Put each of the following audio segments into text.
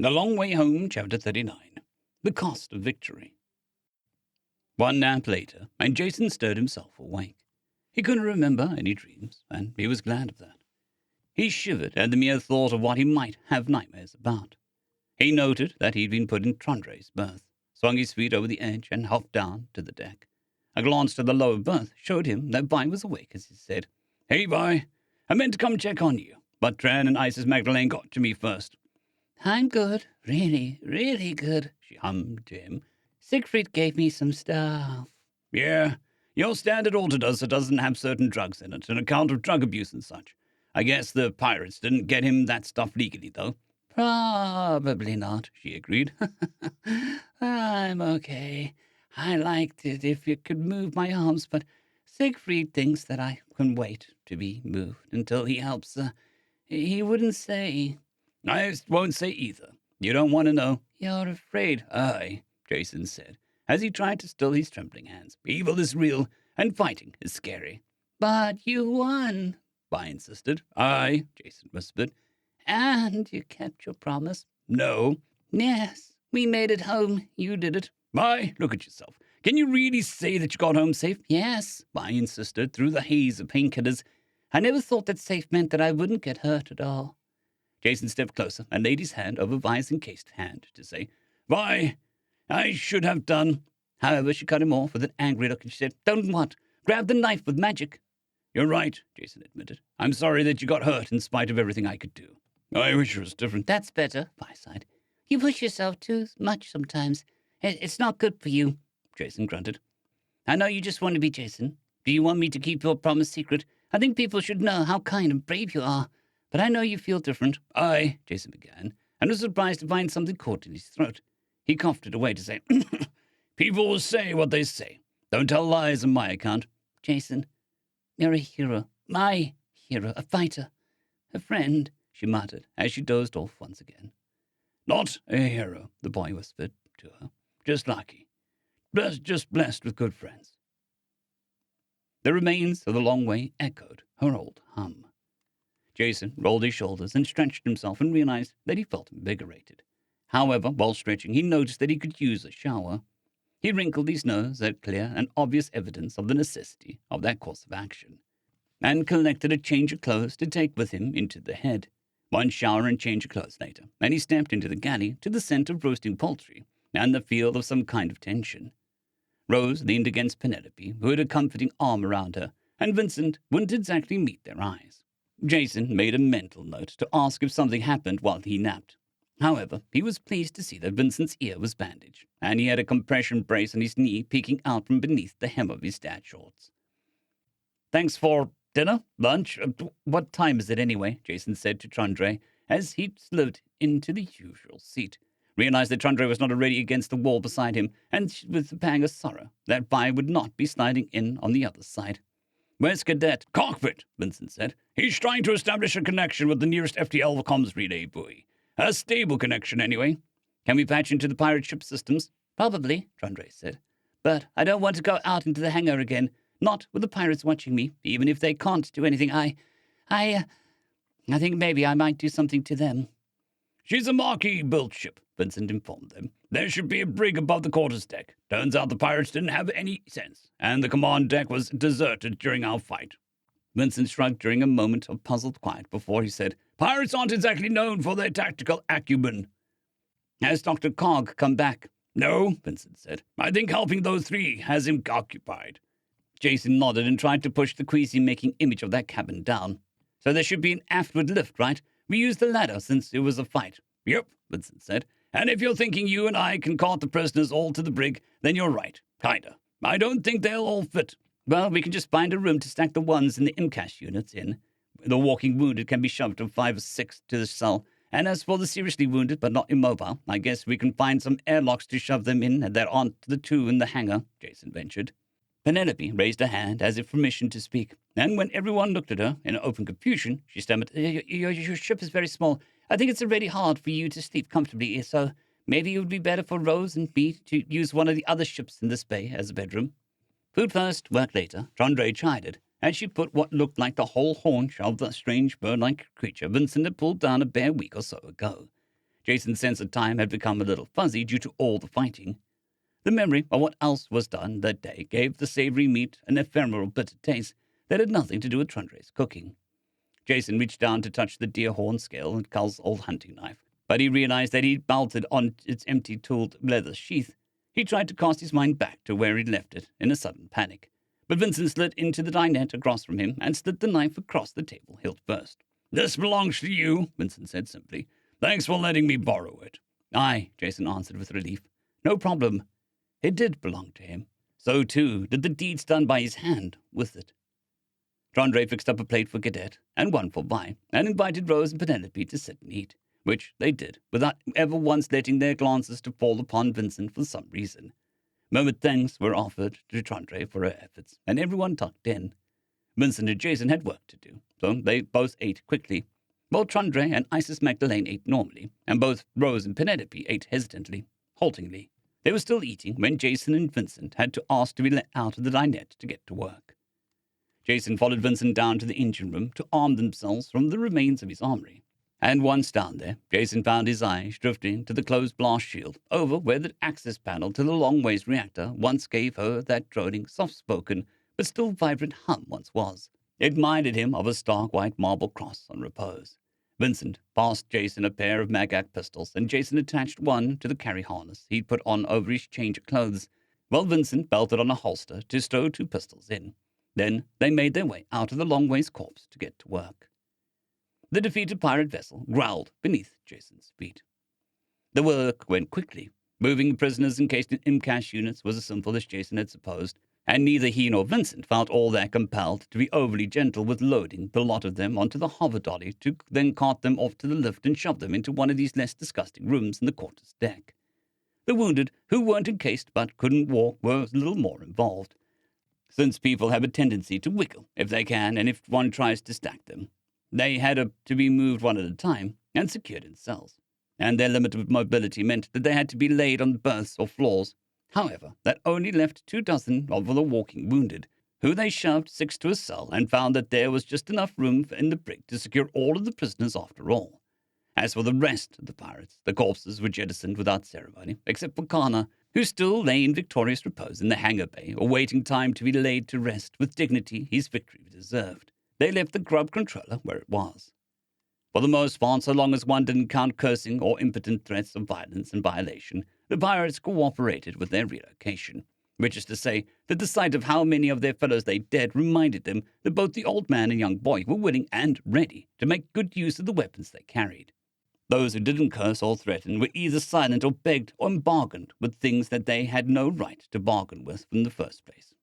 The Long Way Home, Chapter 39. The Cost of Victory. One nap later, and Jason stirred himself awake. He couldn't remember any dreams, and he was glad of that. He shivered at the mere thought of what he might have nightmares about. He noted that he'd been put in Trondrei's berth, swung his feet over the edge, and hopped down to the deck. A glance to the lower berth showed him that Vi was awake as he said, "Hey, Vi, I meant to come check on you, but Tran and Isis Magdalene got to me first." "I'm good, really, really good," she hummed to him. "Siegfried gave me some stuff." "Yeah, your standard altar does doesn't have certain drugs in it, on account of drug abuse and such. I guess the pirates didn't get him that stuff legally, though." "Probably not," she agreed. "I'm okay. I liked it if you could move my arms, but Siegfried thinks that I can wait to be moved until he helps. He wouldn't say." "I won't say either. You don't want to know." "You're afraid." "Aye," Jason said, as he tried to still his trembling hands. "Evil is real, and fighting is scary." "But you won," Vi insisted. "Aye," Jason whispered. "And you kept your promise." "No." "Yes, we made it home. You did it." Vi, look at yourself. Can you really say that you got home safe? "Yes," Vi insisted through the haze of painkillers. "I never thought that safe meant that I wouldn't get hurt at all." Jason stepped closer and laid his hand over Vi's encased hand to say, "Vi, I should have done." However, she cut him off with an angry look and she said, "Don't what? Grab the knife with magic." "You're right," Jason admitted. "I'm sorry that you got hurt in spite of everything I could do. I wish it was different." "That's better," Vi sighed. "You push yourself too much sometimes. It's not good for you." Jason grunted. "I know you just want to be Jason. Do you want me to keep your promise secret? I think people should know how kind and brave you are. But I know you feel different." "Aye," Jason began, and was surprised to find something caught in his throat. He coughed it away to say, "People will say what they say. Don't tell lies on my account." "Jason, you're a hero. My hero. A fighter. A friend," she muttered as she dozed off once again. "Not a hero," the boy whispered to her. "Just lucky. Just blessed with good friends." The remains of the Long Way echoed her old hum. Jason rolled his shoulders and stretched himself and realized that he felt invigorated. However, while stretching, he noticed that he could use a shower. He wrinkled his nose at clear and obvious evidence of the necessity of that course of action, and collected a change of clothes to take with him into the head. One shower and change of clothes later, and he stepped into the galley to the scent of roasting poultry and the feel of some kind of tension. Rose leaned against Penelope, who had a comforting arm around her, and Vincent wouldn't exactly meet their eyes. Jason made a mental note to ask if something happened while he napped. However, he was pleased to see that Vincent's ear was bandaged, and he had a compression brace on his knee peeking out from beneath the hem of his dad shorts. "Thanks for dinner? Lunch? What time is it anyway?" Jason said to Trondrei as he slid into the usual seat, realized that Trondrei was not already against the wall beside him, and with a pang of sorrow that Vi would not be sliding in on the other side. "Where's Cadet?" "Cockpit," Vincent said. "He's trying to establish a connection with the nearest FTL comms relay buoy. A stable connection, anyway." "Can we patch into the pirate ship systems?" "Probably," Trondrei said. "But I don't want to go out into the hangar again. Not with the pirates watching me, even if they can't do anything. I think maybe I might do something to them." "She's a Marquis-built ship," Vincent informed them. "There should be a brig above the quarters deck. Turns out the pirates didn't have any sense, and the command deck was deserted during our fight." Vincent shrugged during a moment of puzzled quiet before he said, "Pirates aren't exactly known for their tactical acumen." "Has Dr. Cog come back?" "No," Vincent said. "I think helping those three has him occupied." Jason nodded and tried to push the queasy-making image of that cabin down. "So there should be an aftward lift, right? We used the ladder since it was a fight." "Yep," Vincent said. "And if you're thinking you and I can cart the prisoners all to the brig, then you're right. Kinda. I don't think they'll all fit." "Well, we can just find a room to stack the ones in the MCAS units in. The walking wounded can be shoved from 5 or 6 to the cell. And as for the seriously wounded but not immobile, I guess we can find some airlocks to shove them in, and there aren't the 2 in the hangar," Jason ventured. Penelope raised her hand as if for permission to speak, and when everyone looked at her in open confusion, she stammered, Your ship is very small. I think it's already hard for you to sleep comfortably, so maybe it would be better for Rose and me to use one of the other ships in this bay as a bedroom." "Food first, work later," Trondrei chided, as she put what looked like the whole haunch of the strange bird-like creature Vincent had pulled down a bare week or so ago. Jason's sense of time had become a little fuzzy due to all the fighting. The memory of what else was done that day gave the savory meat an ephemeral bitter taste that had nothing to do with Trundre's cooking. Jason reached down to touch the deer horn scale and Cal's old hunting knife, but he realized that he'd bolted on its empty tooled leather sheath. He tried to cast his mind back to where he'd left it in a sudden panic, but Vincent slid into the dinette across from him and slid the knife across the table hilt first. "This belongs to you," Vincent said simply. "Thanks for letting me borrow it." "Aye," Jason answered with relief. "No problem." It did belong to him. So, too, did the deeds done by his hand with it. Trundre fixed up a plate for Cadet and one for Vi, and invited Rose and Penelope to sit and eat, which they did, without ever once letting their glances to fall upon Vincent for some reason. Murmured thanks were offered to Trundre for her efforts, and everyone tucked in. Vincent and Jason had work to do, so they both ate quickly. Both Trundre and Isis Magdalene ate normally, and both Rose and Penelope ate hesitantly, haltingly. They were still eating when Jason and Vincent had to ask to be let out of the dinette to get to work. Jason followed Vincent down to the engine room to arm themselves from the remains of his armory. And once down there, Jason found his eyes drifting to the closed blast shield over where the access panel to the long-ways reactor once gave her that droning, soft-spoken, but still vibrant hum once was. It reminded him of a stark white marble cross on repose. Vincent passed Jason a pair of Magak pistols, and Jason attached one to the carry harness he'd put on over his change of clothes, while Vincent belted on a holster to stow 2 pistols in. Then they made their way out of the long-ways corpse to get to work. The defeated pirate vessel growled beneath Jason's feet. The work went quickly. Moving the prisoners encased in IMCASH units was as simple as Jason had supposed, and neither he nor Vincent felt all that compelled to be overly gentle with loading the lot of them onto the hover dolly to then cart them off to the lift and shove them into one of these less disgusting rooms in the quarter's deck. The wounded, who weren't encased but couldn't walk, were a little more involved, since people have a tendency to wiggle if they can, and if one tries to stack them. They had to be moved one at a time and secured in cells, and their limited mobility meant that they had to be laid on berths or floors. However, that only left 24 of the walking wounded, who they shoved 6 to a cell and found that there was just enough room in the brig to secure all of the prisoners after all. As for the rest of the pirates, the corpses were jettisoned without ceremony, except for Kana, who still lay in victorious repose in the hangar bay, awaiting time to be laid to rest with dignity his victory deserved. They left the grub controller where it was. For the most part, so long as one didn't count cursing or impotent threats of violence and violation, the pirates cooperated with their relocation, which is to say that the sight of how many of their fellows they dead reminded them that both the old man and young boy were willing and ready to make good use of the weapons they carried. Those who didn't curse or threaten were either silent or begged or bargained with things that they had no right to bargain with in the first place.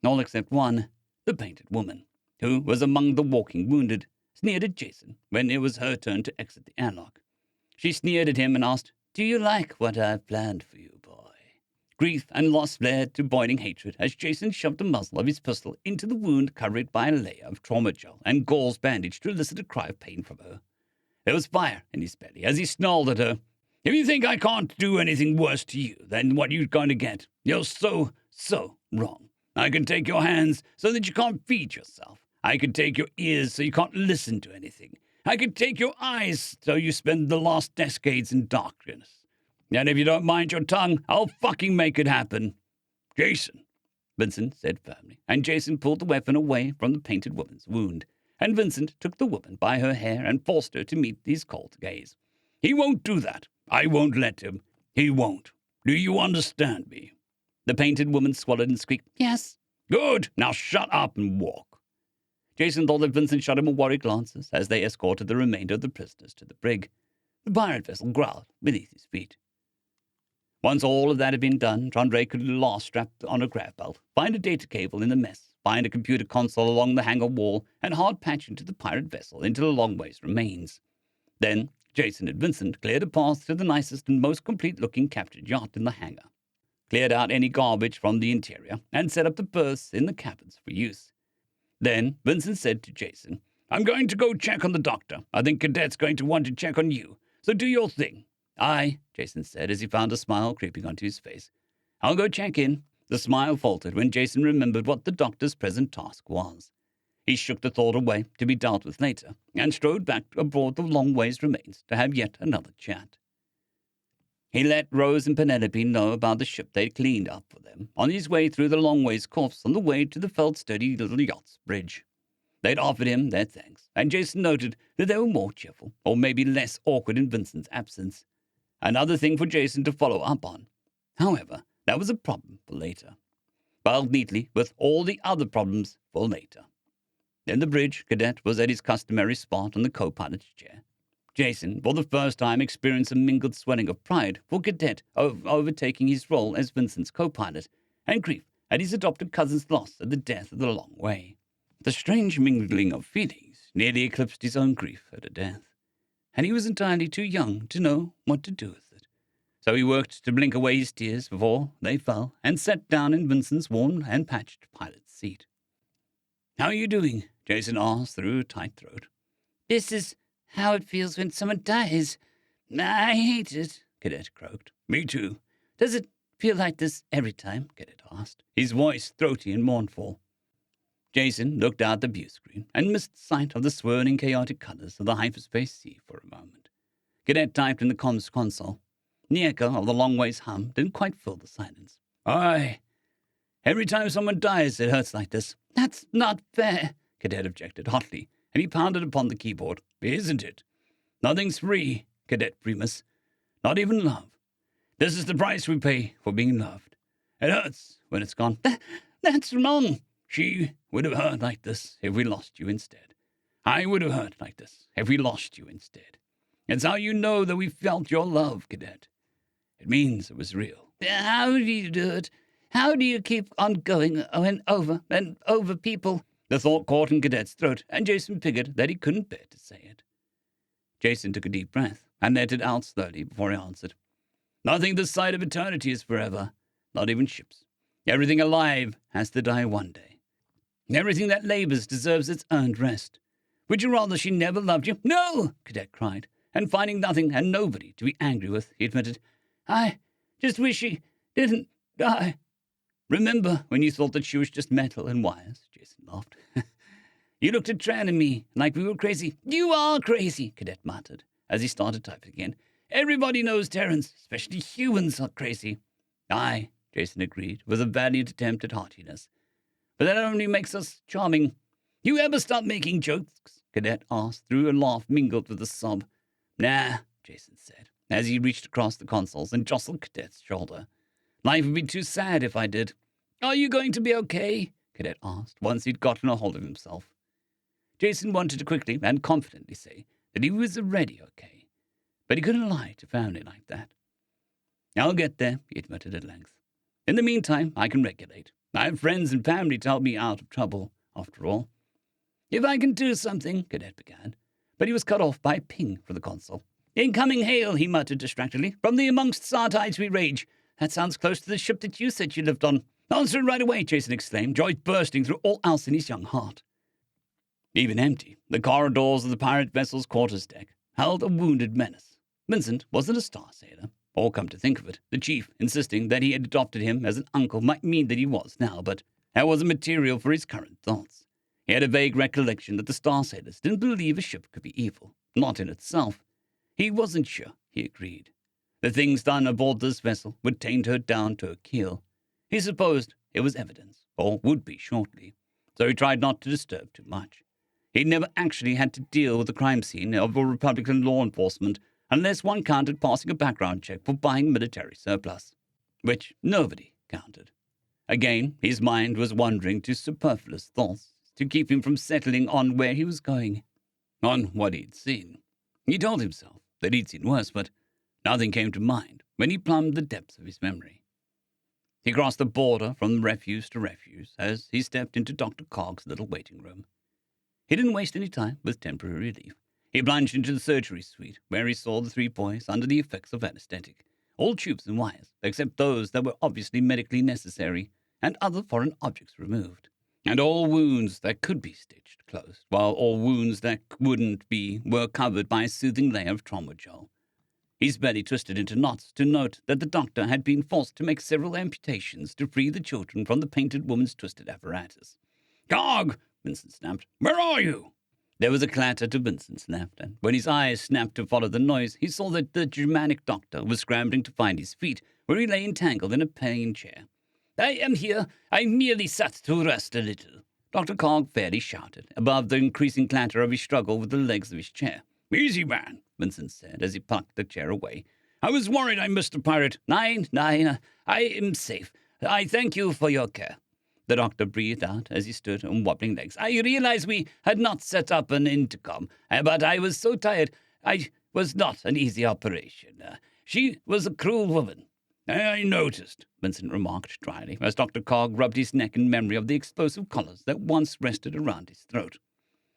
All except one, the painted woman, who was among the walking wounded, sneered at Jason when it was her turn to exit the airlock. She sneered at him and asked, "Do you like what I've planned for you, boy?" Grief and loss led to boiling hatred as Jason shoved the muzzle of his pistol into the wound covered by a layer of trauma gel and gauze bandage to elicit a cry of pain from her. There was fire in his belly as he snarled at her. "If you think I can't do anything worse to you than what you're going to get, you're so wrong. I can take your hands so that you can't feed yourself. I can take your ears so you can't listen to anything. I can take your eyes so you spend the last decades in darkness. And if you don't mind your tongue, I'll fucking make it happen." "Jason," Vincent said firmly, and Jason pulled the weapon away from the painted woman's wound, and Vincent took the woman by her hair and forced her to meet his cold gaze. "He won't do that. I won't let him. He won't. Do you understand me?" The painted woman swallowed and squeaked, "Yes." "Good. Now shut up and walk." Jason thought that Vincent shot him a worried glances as they escorted the remainder of the prisoners to the brig. The pirate vessel growled beneath his feet. Once all of that had been done, Trundre could last strapped on a grab belt, find a data cable in the mess, find a computer console along the hangar wall, and hard patch into the pirate vessel into the long-ways remains. Then Jason and Vincent cleared a path to the nicest and most complete-looking captured yacht in the hangar, cleared out any garbage from the interior, and set up the berths in the cabins for use. Then Vincent said to Jason, "I'm going to go check on the doctor. I think Cadet's going to want to check on you, so do your thing." "Aye," Jason said as he found a smile creeping onto his face. "I'll go check in." The smile faltered when Jason remembered what the doctor's present task was. He shook the thought away to be dealt with later, and strode back aboard the long-ways remains to have yet another chat. He let Rose and Penelope know about the ship they'd cleaned up for them on his way through the Longways Corpse on the way to the felt-sturdy little yacht's bridge. They'd offered him their thanks, and Jason noted that they were more cheerful, or maybe less awkward in Vincent's absence. Another thing for Jason to follow up on. However, that was a problem for later. Filed neatly with all the other problems for later. Then the bridge cadet was at his customary spot on the co-pilot's chair. Jason, for the first time, experienced a mingled swelling of pride for Cadet overtaking his role as Vincent's co-pilot, and grief at his adopted cousin's loss at the death of the Long Way. The strange mingling of feelings nearly eclipsed his own grief at her death, and he was entirely too young to know what to do with it. So he worked to blink away his tears before they fell, and sat down in Vincent's worn and patched pilot's seat. "How are you doing?" Jason asked through a tight throat. "This is how it feels when someone dies. I hate it," Cadet croaked. "Me too." "Does it feel like this every time?" Cadet asked, his voice throaty and mournful. Jason looked out the view screen and missed sight of the swirling chaotic colors of the hyperspace sea for a moment. Cadet typed in the comms console. The echo of the Long Way's hum didn't quite fill the silence. "Aye. Every time someone dies, it hurts like this." "That's not fair," Cadet objected hotly, and he pounded upon the keyboard. "Isn't it? Nothing's free, Cadet Primus. Not even love. This is the price we pay for being loved. It hurts when it's gone." That's wrong." "She would have hurt like this if we lost you instead. I would have hurt like this if we lost you instead. It's how you know that we felt your love, Cadet. It means it was real." "How do you do it? How do you keep on going and over people?" The thought caught in Cadet's throat, and Jason figured that he couldn't bear to say it. Jason took a deep breath and let it out slowly before he answered. "Nothing this side of eternity is forever, not even ships. Everything alive has to die one day. Everything that labors deserves its earned rest. Would you rather she never loved you?" "No!" Cadet cried, and finding nothing and nobody to be angry with, he admitted, "I just wish she didn't die." "Remember when you thought that she was just metal and wires?" Jason laughed. "You looked at Tran and me like we were crazy." "You are crazy," Cadet muttered, as he started typing again. "Everybody knows Terrans, especially humans, are crazy." "Aye," Jason agreed, with a valiant attempt at heartiness. "But that only makes us charming." "You ever stop making jokes?" Cadet asked, through a laugh mingled with a sob. "Nah," Jason said, as he reached across the consoles and jostled Cadet's shoulder. "Life would be too sad if I did." "Are you going to be okay?" Cadet asked, once he'd gotten a hold of himself. Jason wanted to quickly and confidently say that he was already okay, but he couldn't lie to family like that. "I'll get there," he admitted at length. "In the meantime, I can regulate. I have friends and family to help me out of trouble, after all." "If I can do something," Cadet began, but he was cut off by a ping from the console. "Incoming hail," he muttered distractedly. "From the amongst Sartides we rage. That sounds close to the ship that you said you lived on." "Answer it right away," Jason exclaimed, joy bursting through all else in his young heart. Even empty, the corridors of the pirate vessel's quarters deck held a wounded menace. Vincent wasn't a star sailor, or, come to think of it, the chief insisting that he had adopted him as an uncle might mean that he was now, but that wasn't material for his current thoughts. He had a vague recollection that the star sailors didn't believe a ship could be evil, not in itself. He wasn't sure, he agreed. The things done aboard this vessel would taint her down to a keel. He supposed it was evidence, or would be shortly, so he tried not to disturb too much. He'd never actually had to deal with the crime scene of a Republican law enforcement unless one counted passing a background check for buying military surplus, which nobody counted. Again, his mind was wandering to superfluous thoughts to keep him from settling on where he was going, on what he'd seen. He told himself that he'd seen worse, but nothing came to mind when he plumbed the depths of his memory. He crossed the border from refuse to refuse as he stepped into Dr. Cogg's little waiting room. He didn't waste any time with temporary relief. He plunged into the surgery suite, where he saw the three boys under the effects of anesthetic, all tubes and wires, except those that were obviously medically necessary, and other foreign objects removed, and all wounds that could be stitched closed, while all wounds that wouldn't be were covered by a soothing layer of trauma gel. His belly twisted into knots to note that the doctor had been forced to make several amputations to free the children from the painted woman's twisted apparatus. "Cog!" Vincent snapped. "Where are you?" There was a clatter to Vincent's left, and when his eyes snapped to follow the noise, he saw that the Germanic doctor was scrambling to find his feet, where he lay entangled in a plain chair. "I am here. I merely sat to rest a little," Dr. Cog fairly shouted, above the increasing clatter of his struggle with the legs of his chair. "Easy, man," Vincent said, as he plucked the chair away. "I was worried I missed a pirate." Nine, I am safe. I thank you for your care," the doctor breathed out as he stood on wobbling legs. "I realize we had not set up an intercom, but I was so tired. I was not an easy operation. She was a cruel woman." "I noticed," Vincent remarked dryly, as Dr. Cog rubbed his neck in memory of the explosive collars that once rested around his throat.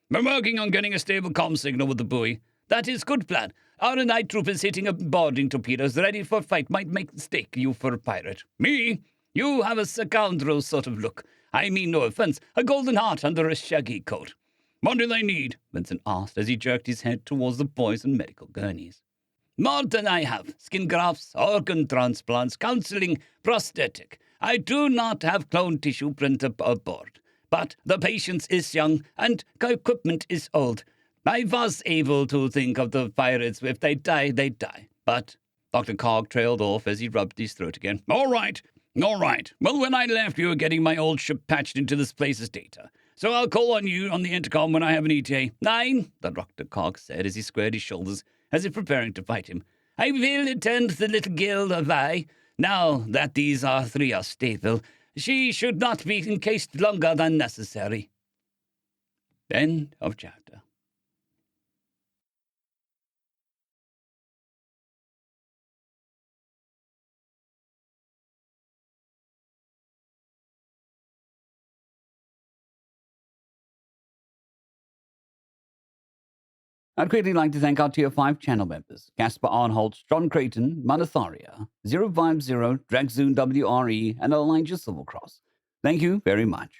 "We're working on getting a stable comm signal with the buoy." "That is good plan. Our night troop is hitting up boarding torpedoes, ready for fight. Might mistake you for a pirate." "Me? You have a scoundrel sort of look. I mean no offense. A golden heart under a shaggy coat." "What do they need?" Vincent asked as he jerked his head towards the boys and medical gurneys. "More than I have. Skin grafts, organ transplants, counseling, prosthetic. I do not have clone tissue printer aboard. But the patient is young and equipment is old. I was able to think of the pirates. If they die, they die. But—" Dr. Cog trailed off as he rubbed his throat again. All right. Well, when I left, you were getting my old ship patched into this place's data. So I'll call on you on the intercom when I have an ETA. 9, the Dr. Cog said as he squared his shoulders, as if preparing to fight him. "I will attend the little guild of I. Now that these R3 are stable, she should not be encased longer than necessary." End of chapter. I'd quickly like to thank our Tier 5 channel members, Casper Arnholt, John Creighton, Manatharia, 050, Dragzoon WRE, and Elijah Silvercross. Thank you very much.